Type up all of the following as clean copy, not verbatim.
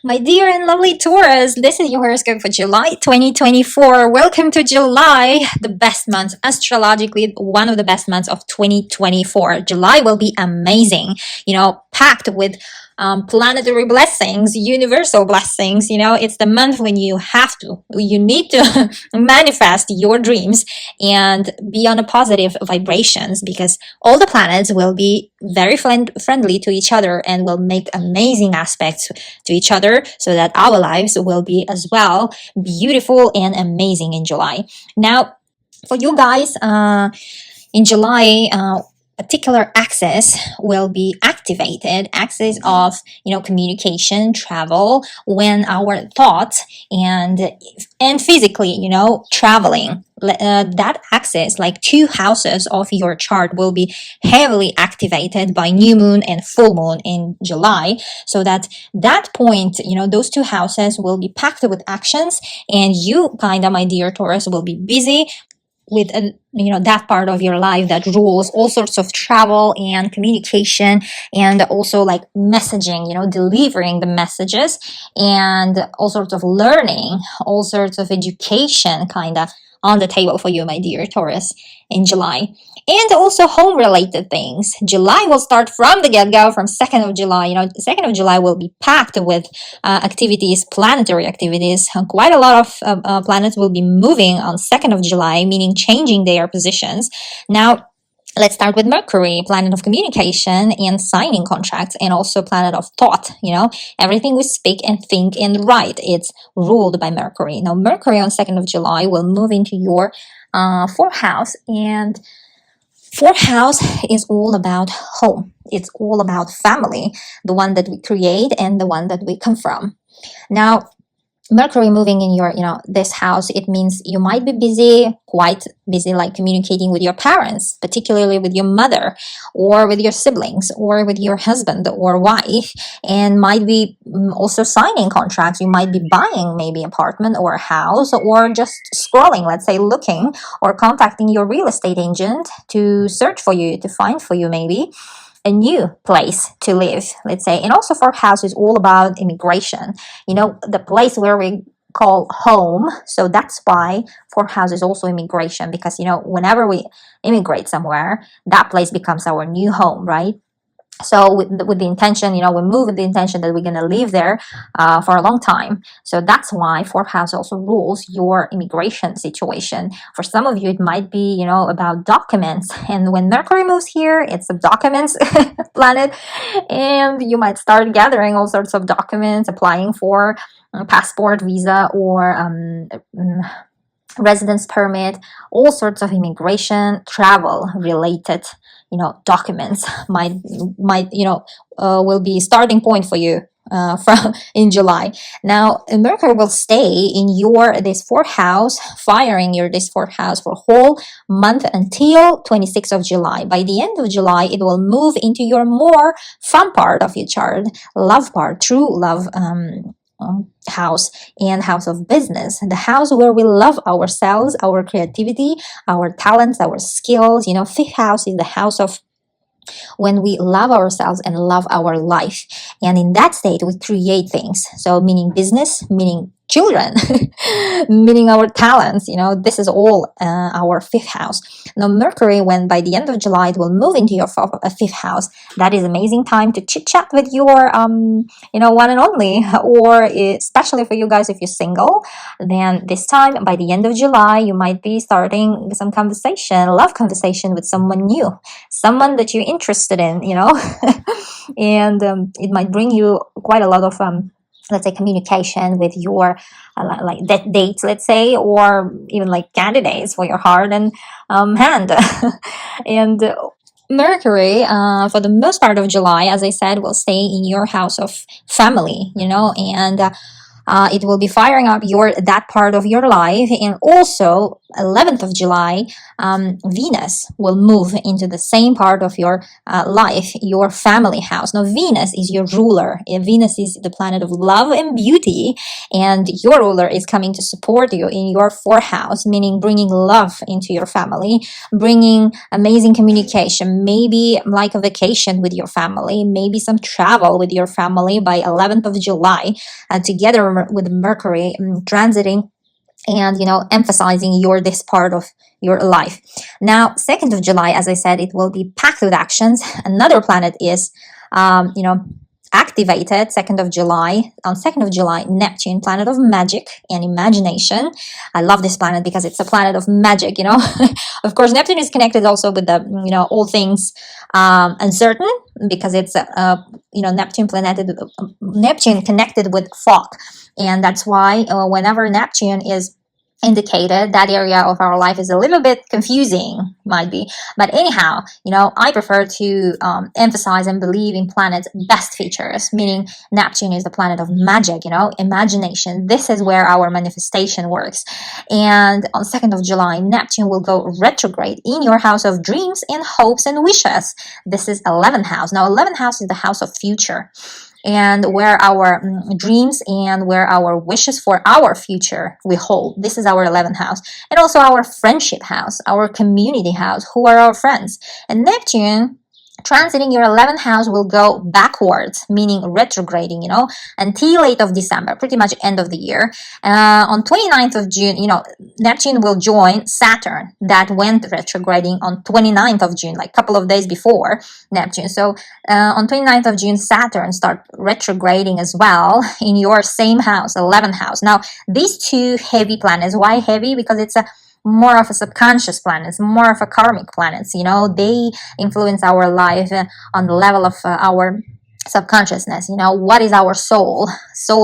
My dear and lovely Taurus, this is your horoscope for July 2024. Welcome to July, the best month, astrologically, one of the best months of 2024. July will be amazing, packed with planetary blessings, universal blessings. It's the month when you need to manifest your dreams and be on a positive vibrations, because all the planets will be very friendly to each other and will make amazing aspects to each other, so that our lives will be as well beautiful and amazing in July. Now, for you guys, in July, particular axis will be activated, axis of communication, travel, when our thoughts and physically traveling, that axis, like 2 houses of your chart, will be heavily activated by new moon and full moon in July, so that point, those 2 houses will be packed with actions, and you my dear Taurus, will be busy with that part of your life that rules all sorts of travel and communication, and also like messaging, delivering the messages, and all sorts of learning, all sorts of education on the table for you, my dear Taurus, in July. And also home related things. July will start from the get-go, from 2nd of July. 2nd of July will be packed with activities, planetary activities. Quite a lot of planets will be moving on 2nd of July, meaning changing their positions. Now, let's start with Mercury, planet of communication and signing contracts, and also planet of thought. Everything we speak and think and write, it's ruled by Mercury. Now, Mercury on 2nd of July will move into your 4th house, and 4th house is all about home. It's all about family, the one that we create and the one that we come from. Now, Mercury moving in your, this house, it means you might be busy, quite busy, like communicating with your parents, particularly with your mother, or with your siblings, or with your husband or wife, and might be also signing contracts. You might be buying maybe apartment or a house, or just scrolling, let's say looking, or contacting your real estate agent to search for you, to find for you maybe a new place to live, let's say. And also 4th house is all about immigration, the place where we call home. So that's why 4th house is also immigration, because whenever we immigrate somewhere, that place becomes our new home, right? So with the intention, we move with the intention that we're going to live there for a long time. So that's why 4th house also rules your immigration situation. For some of you, it might be, about documents. And when Mercury moves here, it's a documents planet. And you might start gathering all sorts of documents, applying for passport, visa, or residence permit, all sorts of immigration, travel related documents might will be starting point for you from in July. Now, Mercury will stay in this 4th house, firing this 4th house for a whole month until 26th of July. By the end of July, it will move into your more fun part of your chart, love part, true love house, and house of business, the house where we love ourselves, our creativity, our talents, our skills. 5th house is the house of when we love ourselves and love our life, and in that state we create things. So meaning business, meaning children, meaning our talents. This is all our 5th house. Now, Mercury, when by the end of July it will move into your 5th house, that is amazing time to chit chat with your one and only, or especially for you guys if you're single, then this time by the end of July you might be starting some conversation, love conversation with someone new, someone that you're interested in, and it might bring you quite a lot of let's say communication with your like dates, let's say, or even like candidates for your heart and hand. And Mercury, for the most part of July, as I said, will stay in your house of family, and it will be firing up that part of your life, and also 11th of July, Venus will move into the same part of your life, your family house. Now, Venus is your ruler. Venus is the planet of love and beauty, and your ruler is coming to support you in your fourth house, meaning bringing love into your family, bringing amazing communication, maybe like a vacation with your family, maybe some travel with your family by 11th of July, together with Mercury transiting and emphasizing this part of your life. Now, 2nd of July, as I said, it will be packed with actions. Another planet is activated 2nd of July. On 2nd of July, Neptune, planet of magic and imagination. I love this planet because it's a planet of magic, Of course, Neptune is connected also with the, all things uncertain, because it's, Neptune connected with fog. And that's why whenever Neptune is indicated, that area of our life is a little bit confusing, might be. But anyhow, I prefer to emphasize and believe in planets' best features, meaning Neptune is the planet of magic, imagination. This is where our manifestation works. And on 2nd of July, Neptune will go retrograde in your house of dreams and hopes and wishes. This is 11th house. Now, 11th house is the house of future, and where our dreams and where our wishes for our future we hold. This is our 11th house, and also our friendship house, our community house, who are our friends. And Neptune transiting your 11th house will go backwards, meaning retrograding, until 8th of December, pretty much end of the year. On 29th of June, Neptune will join Saturn, that went retrograding on 29th of June, like a couple of days before Neptune. So on 29th of June, Saturn start retrograding as well in your same house, 11th house. Now, these two heavy planets, why heavy? Because it's more of a subconscious planets, more of a karmic planets, they influence our life on the level of our subconsciousness. What is our soul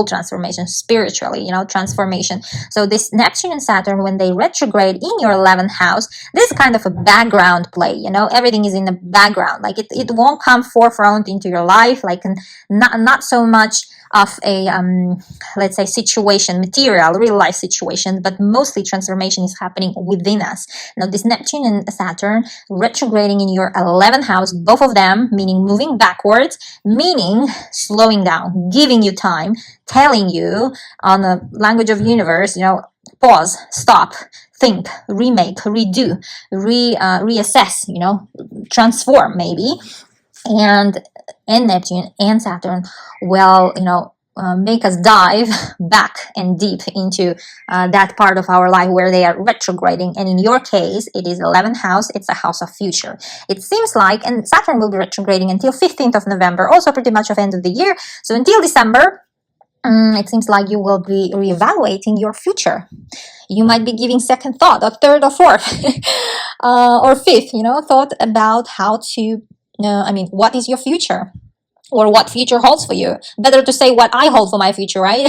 transformation, spiritually, transformation. So this Neptune and Saturn, when they retrograde in your 11th house, this is kind of a background play, everything is in the background, like it won't come forefront into your life, like not so much of a let's say situation, material, real life situation, but mostly transformation is happening within us. Now, this Neptune and Saturn retrograding in your 11th house, both of them meaning moving backwards, meaning slowing down, giving you time, telling you on the language of universe, pause, stop, think, remake, redo, reassess, transform maybe. And Neptune and Saturn will, make us dive back and deep into that part of our life where they are retrograding. And in your case, it is 11th house. It's a house of future. It seems like, and Saturn will be retrograding until 15th of November, also pretty much of end of the year. So until December, it seems like you will be reevaluating your future. You might be giving second thought, or third, or fourth, or fifth, thought about how to, what is your future? Or what future holds for you. Better to say what I hold for my future, right?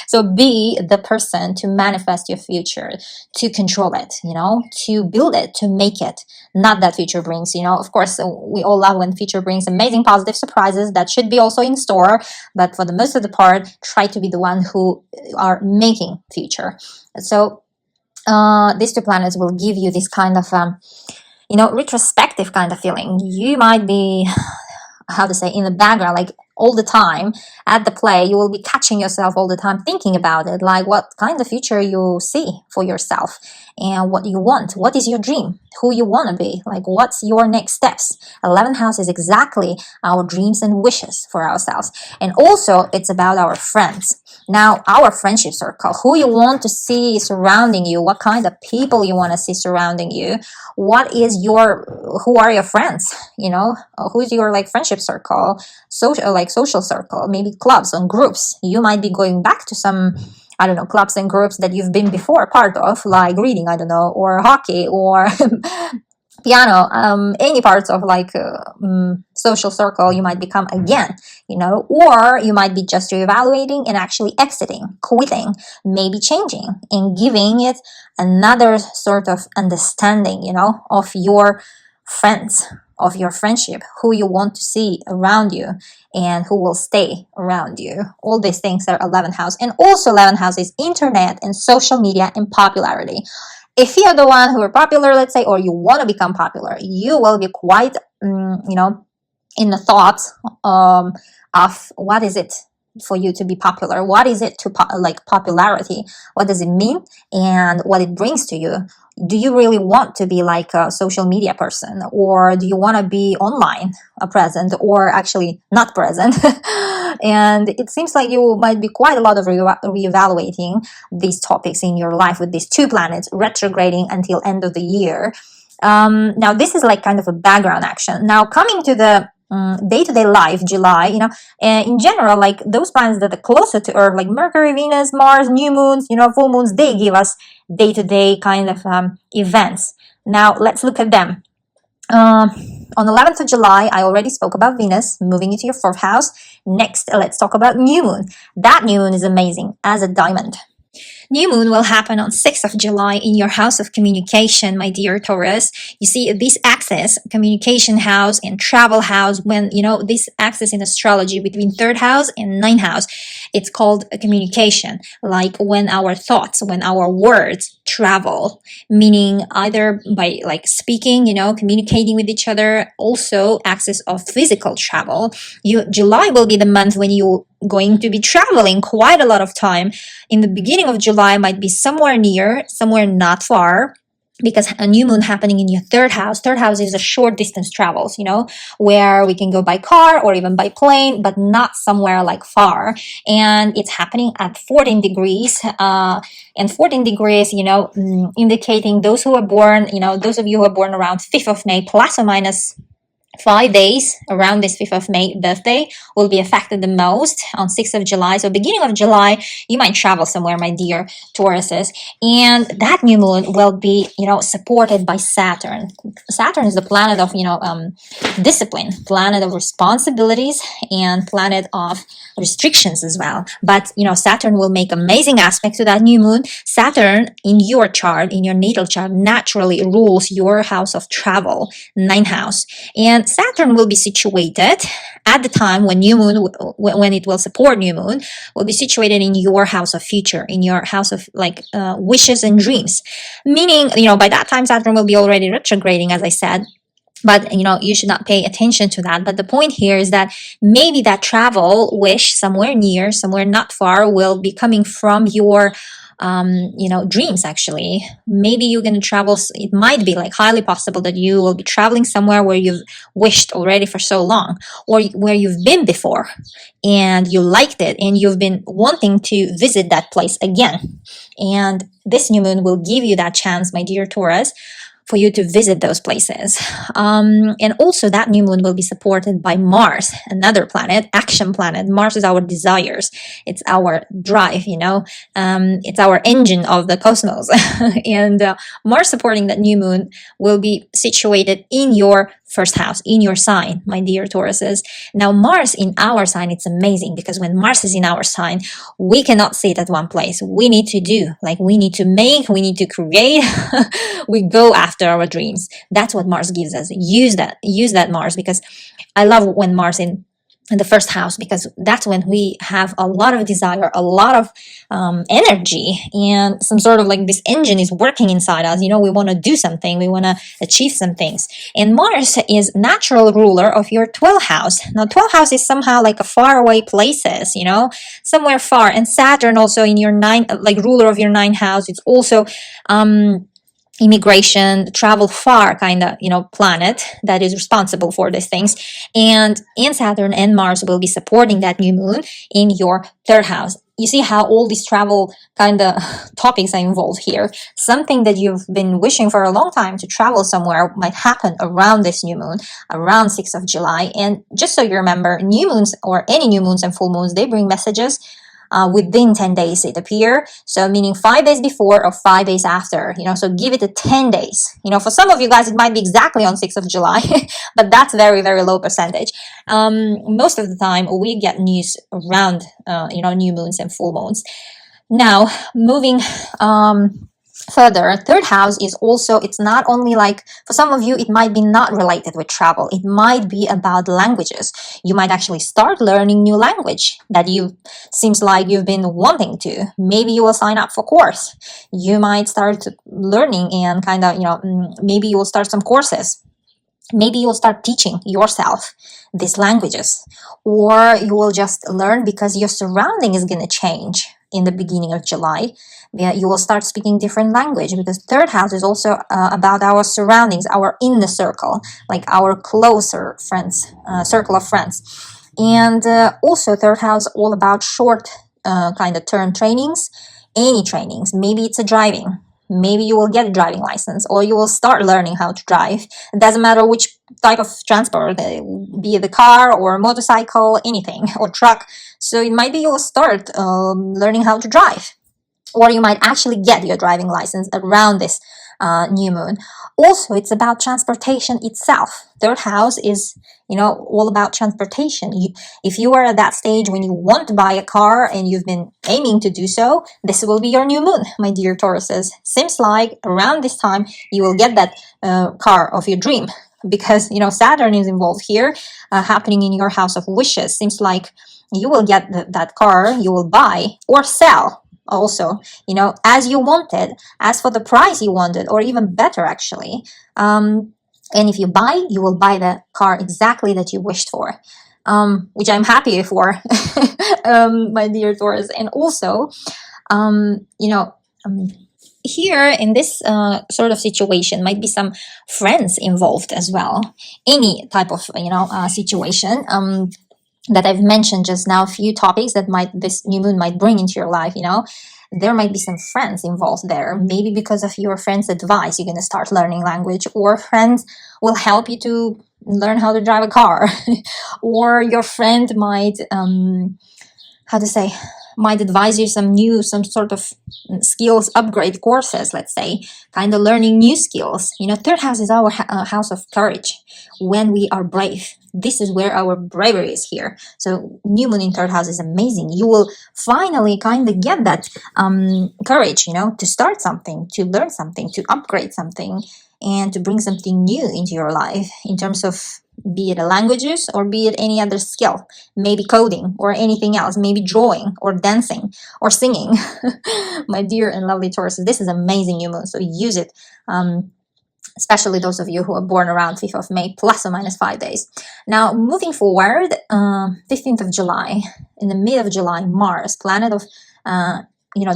So be the person to manifest your future, to control it, to build it, to make it. Not that future brings, of course, we all love when future brings amazing positive surprises that should be also in store. But for the most of the part, try to be the one who are making future. So these two planets will give you this kind of, retrospective kind of feeling. You might be, how to say, in the background, like all the time at the play, you will be catching yourself all the time thinking about it, like what kind of future you see for yourself and what you want. What is your dream? Who you want to be? Like, what's your next steps? 11th house is exactly our dreams and wishes for ourselves. And also, it's about our friends. Now, our friendship circle, who you want to see surrounding you, what kind of people you want to see surrounding you, who are your friends, who's your friendship circle, social circle, maybe clubs and groups. You might be going back to some, clubs and groups that you've been before part of, like reading, or hockey, or piano, any parts of social circle you might become again, or you might be just reevaluating and actually exiting, quitting, maybe changing and giving it another sort of understanding, of your friends, of your friendship, who you want to see around you and who will stay around you. All these things are 11th house. And also 11th house is internet and social media and popularity. if you're the one who are popular, let's say, or you want to become popular, you will be quite, in the thoughts of what is it for you to be popular, what is it to like popularity, what does it mean, and what it brings to you. Do you really want to be like a social media person, or do you want to be online present, or actually not present? And it seems like you might be quite a lot of reevaluating these topics in your life with these two planets retrograding until end of the year. Now this is like kind of a background action. Now coming to the day-to-day life, July, in general, like those planets that are closer to Earth, like Mercury, Venus, Mars, new moons, full moons, they give us day-to-day kind of events. Now let's look at them. On 11th of July, I already spoke about Venus moving into your 4th house. Next, let's talk about new moon. That new moon is amazing as a diamond. New moon will happen on 6th of July in your house of communication, my dear Taurus. You see, this axis, communication house and travel house, when, this axis in astrology between 3rd house and 9th house, it's called a communication, like when our thoughts, when our words travel, meaning either by like speaking, communicating with each other, also axis of physical travel. July will be the month when you going to be traveling quite a lot of time. In the beginning of July might be somewhere near, somewhere not far, because a new moon happening in your 3rd house. 3rd house is a short distance travels, where we can go by car or even by plane, but not somewhere like far. And it's happening at 14 degrees, and 14 degrees, indicating those who are born, those of you who are born around 5th of May, plus or minus 5 days around this 5th of May birthday will be affected the most on 6th of July. So beginning of July, you might travel somewhere, my dear Tauruses. And that new moon will be, supported by Saturn. Saturn is the planet of, discipline, planet of responsibilities, and planet of restrictions as well. But, Saturn will make amazing aspects to that new moon. Saturn in your chart, in your natal chart, naturally rules your house of travel, 9th house. And Saturn will be situated at the time when new moon, when it will support new moon, will be situated in your house of future, in your house of wishes and dreams. Meaning, by that time Saturn will be already retrograding, as I said. But, you should not pay attention to that. But the point here is that maybe that travel wish somewhere near, somewhere not far, will be coming from your dreams. Actually, maybe you're going to travel. It might be like highly possible that you will be traveling somewhere where you've wished already for so long, or where you've been before and you liked it and you've been wanting to visit that place again. And this new moon will give you that chance, my dear Taurus, for you to visit those places. And also that new moon will be supported by Mars, another planet, action planet. Mars is our desires. It's our drive, it's our engine of the cosmos. And Mars supporting that new moon will be situated in your 1st house, in your sign, my dear Tauruses. Now, Mars in our sign, it's amazing because when Mars is in our sign, we cannot sit at one place. We need to do, we need to make, we need to create. We go after our dreams. That's what Mars gives us. Use that Mars, because I love when Mars in the 1st house, because that's when we have a lot of desire, a lot of energy, and some sort of this engine is working inside us. We want to do something, we want to achieve some things. And Mars is natural ruler of your 12th house. Now 12th house is somehow like a far away places, somewhere far. And Saturn also in your 9th, ruler of your 9th house. It's also immigration, travel far kind of, planet that is responsible for these things. And Saturn and Mars will be supporting that new moon in your 3rd house. You see how all these travel kind of topics are involved here. Something that you've been wishing for a long time to travel somewhere might happen around this new moon, around 6th of July. And just so you remember, new moons or any new moons and full moons, they bring messages within 10 days it appear. So meaning 5 days before or 5 days after, so give it a 10 days. For some of you guys, it might be exactly on 6th of July, but that's very, very low percentage. Most of the time we get news around, new moons and full moons. Now, moving Further, third house is also, it's not only like, for some of you, it might be not related with travel. It might be about languages. You might actually start learning new language that you, seems like you've been wanting to. Maybe you will sign up for course. You might start learning and kind of, maybe you will start some courses. Maybe you will start teaching yourself these languages, or you will just learn because your surrounding is going to change in the beginning of July. Yeah, you will start speaking different language, because third house is also about our surroundings, our inner circle, like our closer friends, circle of friends. And also third house all about short kind of term trainings, any trainings. Maybe it's a driving. Maybe you will get a driving license, or you will start learning how to drive. It doesn't matter which type of transport, be it the car or motorcycle, anything, or truck. So it might be you will start learning how to drive, or you might actually get your driving license around this new moon. Also, it's about transportation itself. Third house is, all about transportation. If you are at that stage when you want to buy a car and you've been aiming to do so, this will be your new moon, my dear Tauruses. Seems like around this time you will get that car of your dream, because Saturn is involved here, happening in your house of wishes. Seems like you will get that car, you will buy or sell also, as you wanted, as for the price you wanted, or even better actually. And if you buy, you will buy the car exactly that you wished for, which I'm happy for, my dear Taurus. And also, here in this sort of situation might be some friends involved as well. Any type of situation that I've mentioned just now, a few topics that this new moon might bring into your life. There might be some friends involved there. Maybe because of your friend's advice, you're going to start learning language, or friends will help you to learn how to drive a car, or your friend might might advise you some sort of skills upgrade courses, let's say, kind of learning new skills. Third house is our house of courage. When we are brave, this is where our bravery is here. So new moon in third house is amazing. You will finally kind of get that courage, to start something, to learn something, to upgrade something, and to bring something new into your life, in terms of, be it a languages or be it any other skill, maybe coding or anything else, maybe drawing or dancing or singing. My dear and lovely Taurus, this is amazing new moon, so use it, especially those of you who are born around 5th of May, plus or minus 5 days. Now, moving forward, 15th of July, in the mid of July, Mars, planet of,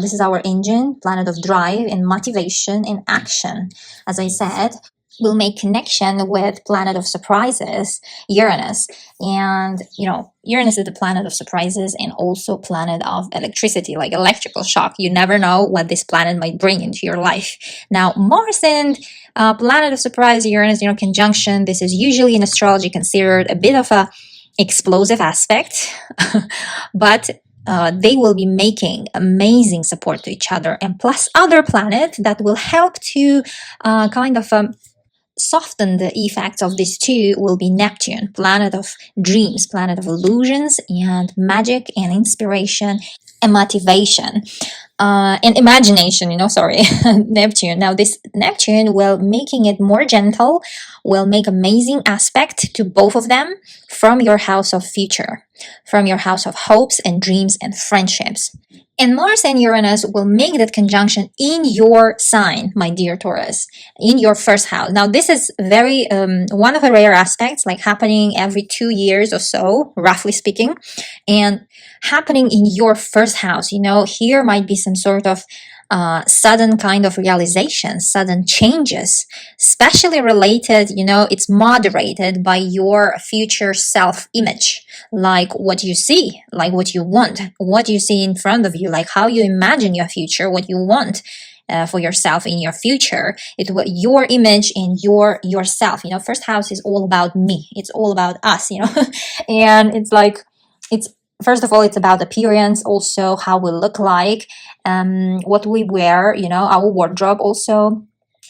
this is our engine, planet of drive and motivation and action. As I said, will make connection with planet of surprises, Uranus. And, Uranus is the planet of surprises and also planet of electricity, like electrical shock. You never know what this planet might bring into your life. Now, Mars and planet of surprise, Uranus, conjunction, this is usually in astrology considered a bit of a explosive aspect, but they will be making amazing support to each other, and plus other planets that will help to soften the effects of these two will be Neptune, planet of dreams, planet of illusions and magic and inspiration and motivation. And imagination, Neptune. Now this Neptune will making it more gentle, will make amazing aspect to both of them from your house of future, from your house of hopes and dreams and friendships. And Mars and Uranus will make that conjunction in your sign, my dear Taurus, in your first house. Now, this is very one of the rare aspects, like happening every 2 years or so, roughly speaking, and happening in your first house. Here might be some sort of sudden kind of realization, sudden changes, especially related, it's moderated by your future self-image, like what you see, like what you want, what you see in front of you, like how you imagine your future, what you want for yourself in your future. It's what your image and yourself. First house is all about me. It's all about us, and it's like, first of all, it's about appearance, also how we look like, what we wear, our wardrobe also.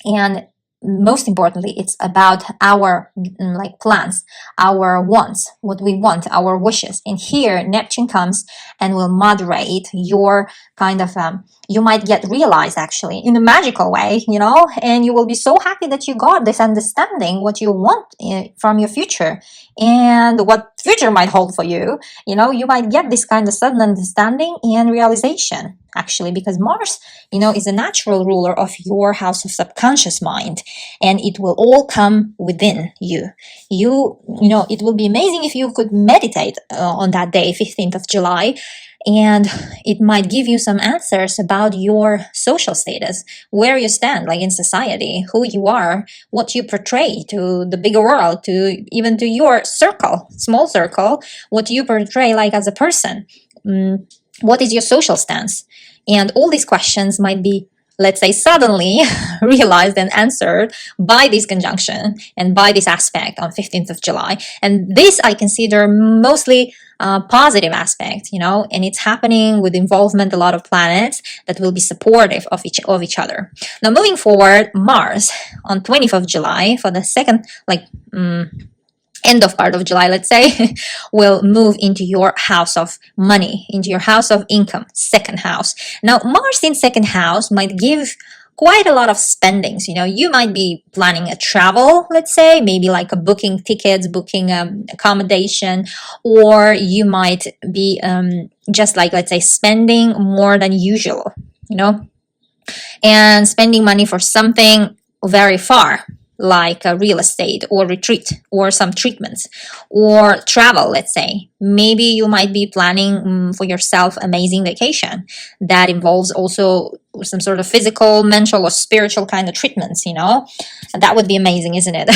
And most importantly, it's about our like plans, our wants, what we want, our wishes. And here Neptune comes and will moderate your kind of you might get realized actually in a magical way, you know, and you will be so happy that you got this understanding what you want from your future and what future might hold for you. You know, you might get this kind of sudden understanding and realization actually, because Mars, you know, is a natural ruler of your house of subconscious mind, and it will all come within you. You know, it will be amazing if you could meditate on that day, 15th of July, and it might give you some answers about your social status, where you stand like in society, who you are, what you portray to the bigger world, to even to your circle, small circle, what you portray like as a person. What is your social stance? And all these questions might be, let's say, suddenly realized and answered by this conjunction and by this aspect on 15th of July. And this I consider mostly positive aspect, you know, and it's happening with involvement a lot of planets that will be supportive of each other. Now, moving forward, Mars on 20th of July for the second, like, end of part of July, let's say, will move into your house of money, into your house of income, second house. Now, Mars in second house might give quite a lot of spendings. You know, you might be planning a travel, let's say, maybe like a booking tickets, booking accommodation, or you might be just like, let's say, spending more than usual, you know, and spending money for something very far, like a real estate or retreat or some treatments or travel, let's say. Maybe you might be planning for yourself amazing vacation that involves also some sort of physical, mental, or spiritual kind of treatments, you know. That would be amazing, isn't it?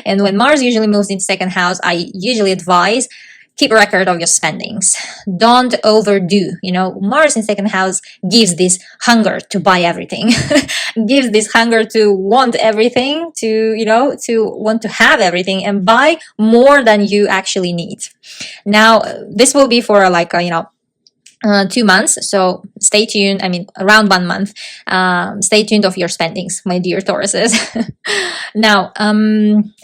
And when Mars usually moves in second house, I usually advise keep a record of your spendings. Don't overdo. You know, Mars in second house gives this hunger to buy everything, gives this hunger to want everything, to, you know, to want to have everything and buy more than you actually need. Now, this will be for like, you know, 2 months, so stay tuned. I mean, around 1 month. Stay tuned of your spendings, my dear Tauruses. Now,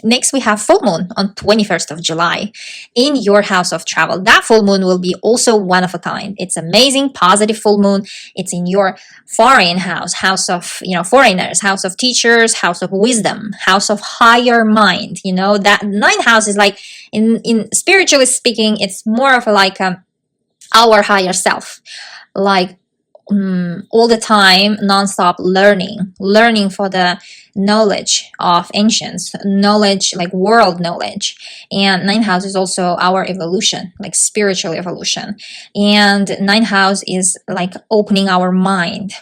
next we have full moon on 21st of July in your house of travel. That full moon will be also one of a kind. It's amazing, positive full moon. It's in your foreign house, house of, you know, foreigners, house of teachers, house of wisdom, house of higher mind. You know, that ninth house is like, in spiritually speaking, it's more of a like our higher self, like all the time, non-stop learning for the knowledge of ancients, knowledge like world knowledge. And ninth house is also our evolution, like spiritual evolution. And ninth house is like opening our mind.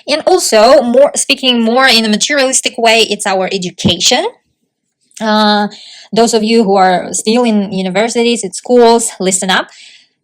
And also, more speaking more in a materialistic way, it's our education. Those of you who are still in universities, at schools, listen up.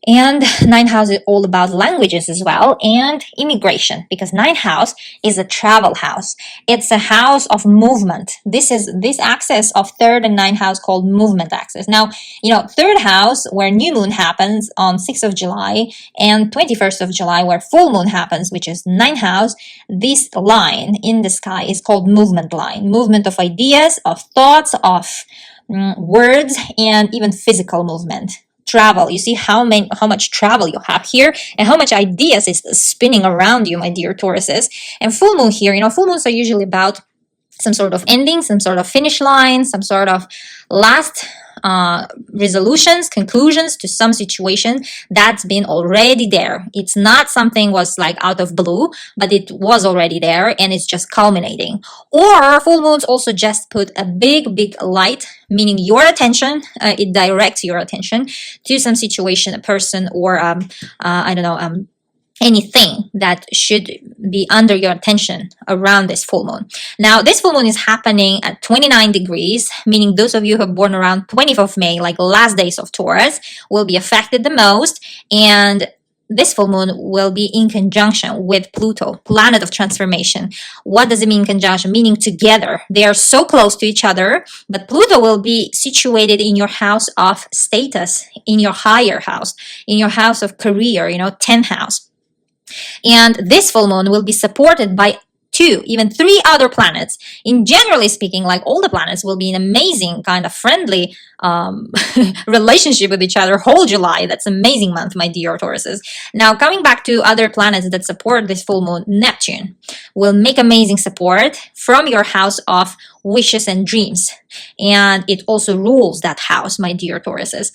And ninth house is all about languages as well, and immigration, because ninth house is a travel house. It's a house of movement. This is this axis of third and ninth house called movement axis. Now, you know, third house where new moon happens on 6th of July and 21st of July where full moon happens, which is ninth house, this line in the sky is called movement line. Movement of ideas, of thoughts, of words, and even physical movement. Travel. You see how much travel you have here and how much ideas is spinning around you, my dear Tauruses. And full moon here, you know, full moons are usually about some sort of ending, some sort of finish line, some sort of last resolutions, conclusions to some situation that's been already there. It's not something was like out of blue, but it was already there and it's just culminating. Or full moons also just put a big light, meaning your attention, it directs your attention to some situation, a person, or I don't know, anything that should be under your attention around this full moon. Now, this full moon is happening at 29 degrees, meaning those of you who are born around 20th of May, like last days of Taurus, will be affected the most. And this full moon will be in conjunction with Pluto, planet of transformation. What does it mean conjunction? Meaning together. They are so close to each other, but Pluto will be situated in your house of status, in your higher house, in your house of career, you know, 10th house. And this full moon will be supported by 2, even 3 other planets. In generally speaking, like all the planets will be in amazing kind of friendly relationship with each other whole July. That's amazing month, my dear Tauruses. Now, coming back to other planets that support this full moon, Neptune will make amazing support from your house of wishes and dreams. And it also rules that house, my dear Tauruses.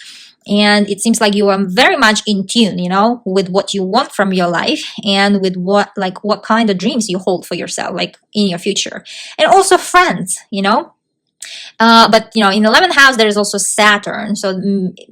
And it seems like you are very much in tune, you know, with what you want from your life and with what kind of dreams you hold for yourself, like in your future. And also friends, you know. But, you know, in 11th house, there is also Saturn. So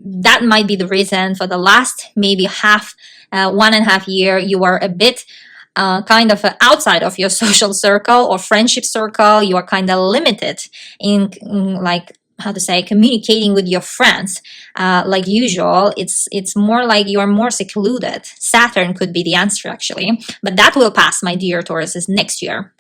that might be the reason for the last maybe 1.5 year, you are a bit kind of outside of your social circle or friendship circle. You are kind of limited in like, how to say, communicating with your friends like usual. It's more like you are more secluded. Saturn could be the answer, actually, but that will pass, my dear Tauruses, next year.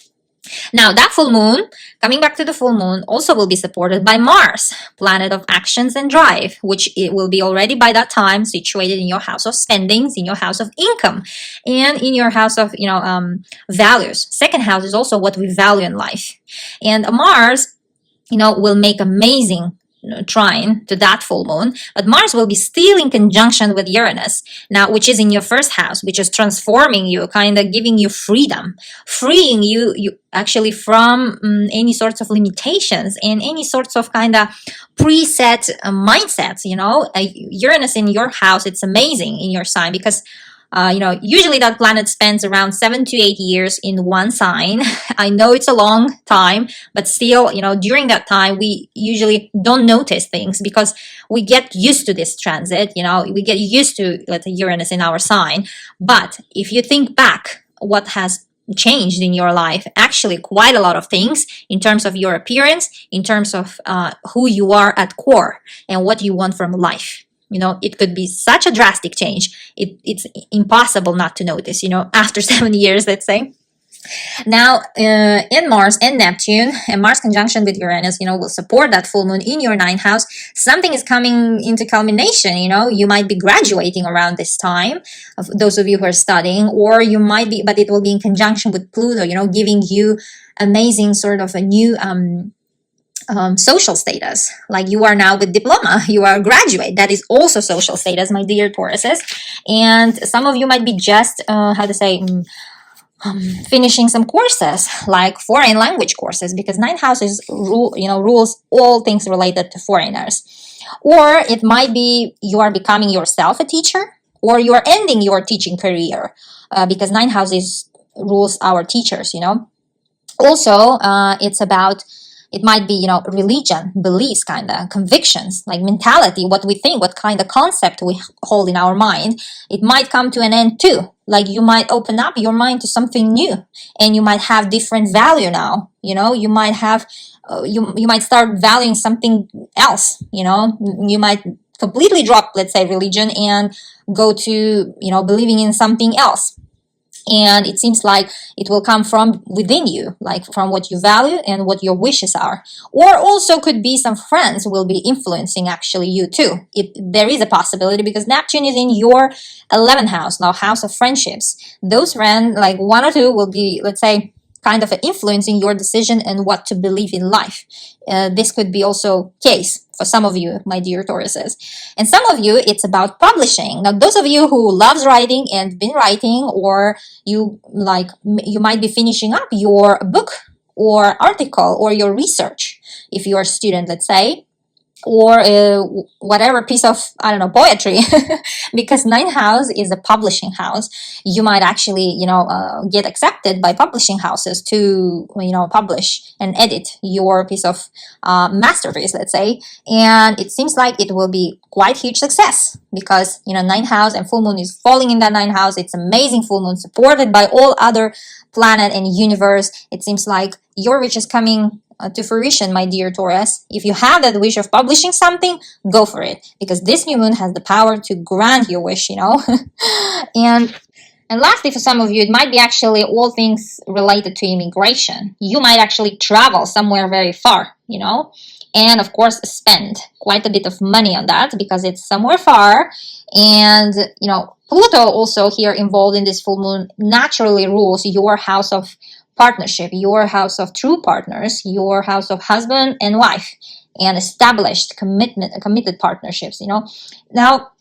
Now, that full moon, coming back to the full moon, also will be supported by Mars, planet of actions and drive, which it will be already by that time situated in your house of spendings, in your house of income, and in your house of, you know, values. Second house is also what we value in life. And Mars, you know, will make amazing trine to that full moon, but Mars will be still in conjunction with Uranus now, which is in your first house, which is transforming you, kind of giving you freedom, freeing you actually from any sorts of limitations and any sorts of kind of preset mindsets. You know, Uranus in your house, it's amazing in your sign because you know, usually that planet spends around 7 to 8 years in one sign. I know it's a long time, but still, you know, during that time, we usually don't notice things because we get used to this transit. You know, we get used to, let's say, Uranus in our sign. But if you think back, what has changed in your life, actually quite a lot of things in terms of your appearance, in terms of who you are at core and what you want from life. You know, it could be such a drastic change. It's impossible not to notice, you know, after 7 years, let's say. Now, in Mars and Neptune, and Mars conjunction with Uranus, you know, will support that full moon in your 9th house. Something is coming into culmination, you know, you might be graduating around this time, of those of you who are studying, or you might be, but it will be in conjunction with Pluto, you know, giving you amazing sort of a new social status, like you are now with diploma, you are a graduate. That is also social status, my dear Tauruses. And some of you might be just how to say finishing some courses like foreign language courses, because 9th house is rules all things related to foreigners. Or it might be you are becoming yourself a teacher, or you are ending your teaching career, because 9th house rules our teachers, you know. Also, it's about, it might be, you know, religion, beliefs, kind of convictions, like mentality, what we think, what kind of concept we hold in our mind. It might come to an end too. Like you might open up your mind to something new, and you might have different value now. You know, you might have, you might start valuing something else. You know, you might completely drop, let's say, religion and go to, you know, believing in something else. And it seems like it will come from within you, like from what you value and what your wishes are. Or also could be some friends will be influencing actually you too. There is a possibility because Neptune is in your 11th house, now house of friendships. Those friends, like 1 or 2 will be, let's say, kind of influencing your decision and what to believe in life. This could be also case for some of you, my dear Tauruses. And some of you, it's about publishing. Now, those of you who loves writing and been writing, or you might be finishing up your book or article or your research, if you're a student, let's say, or whatever piece of, I don't know, poetry, because 9th house is a publishing house. You might actually, you know, get accepted by publishing houses to, you know, publish and edit your piece of masterpiece, let's say. And it seems like it will be quite huge success because, you know, 9th house and full moon is falling in that 9th house. It's amazing full moon supported by all other planet and universe. It seems like your wish is coming to fruition, my dear Taurus. If you have that wish of publishing something, go for it, because this new moon has the power to grant your wish, you know. And lastly, for some of you, it might be actually all things related to immigration. You might actually travel somewhere very far, you know, and of course spend quite a bit of money on that because it's somewhere far. And, you know, Pluto also here involved in this full moon naturally rules your house of partnership, your house of true partners, your house of husband and wife, and established committed partnerships, you know. Now,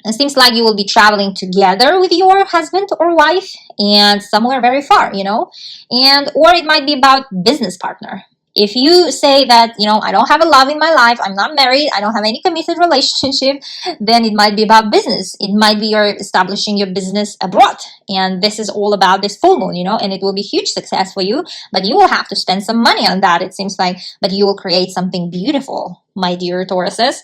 it seems like you will be traveling together with your husband or wife and somewhere very far, you know, and or it might be about business partner. If you say that, you know, I don't have a love in my life, I'm not married, I don't have any committed relationship, then it might be about business. It might be you're establishing your business abroad. And this is all about this full moon, you know, and it will be huge success for you, but you will have to spend some money on that, it seems like, but you will create something beautiful, my dear Tauruses.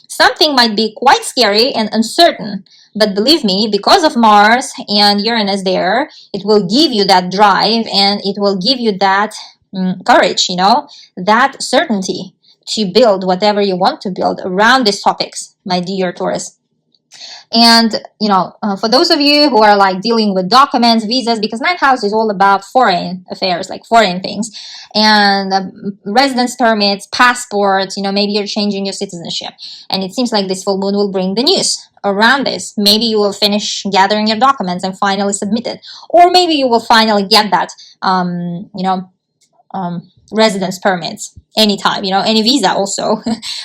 Something might be quite scary and uncertain, but believe me, because of Mars and Uranus there, it will give you that drive and it will give you that courage, you know, that certainty to build whatever you want to build around these topics, my dear Taurus. And, you know, for those of you who are like dealing with documents, visas, because ninth house is all about foreign affairs, like foreign things, and residence permits, passports, you know, maybe you're changing your citizenship. And it seems like this full moon will bring the news around this. Maybe you will finish gathering your documents and finally submit it. Or maybe you will finally get that, you know, residence permits anytime, you know, any visa also.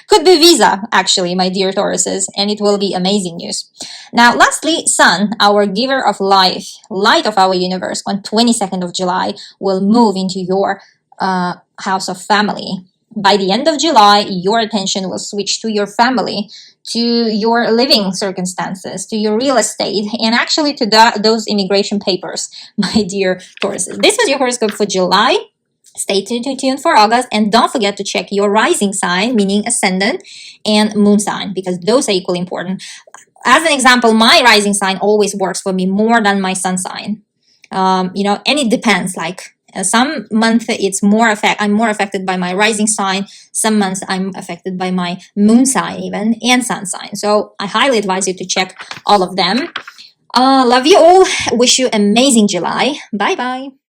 Could be visa, actually, my dear Tauruses, and it will be amazing news. Now, lastly, Sun, our giver of life, light of our universe, on 22nd of July, will move into your house of family. By the end of July, your attention will switch to your family, to your living circumstances, to your real estate, and actually to those immigration papers, my dear Tauruses. This was your horoscope for July. Stay tuned for August, and don't forget to check your rising sign, meaning ascendant, and moon sign, because those are equally important. As an example, my rising sign always works for me more than my sun sign. You know, and it depends. Like some month it's more I'm more affected by my rising sign. Some months I'm affected by my moon sign even, and sun sign. So I highly advise you to check all of them. Love you all. Wish you amazing July. Bye bye.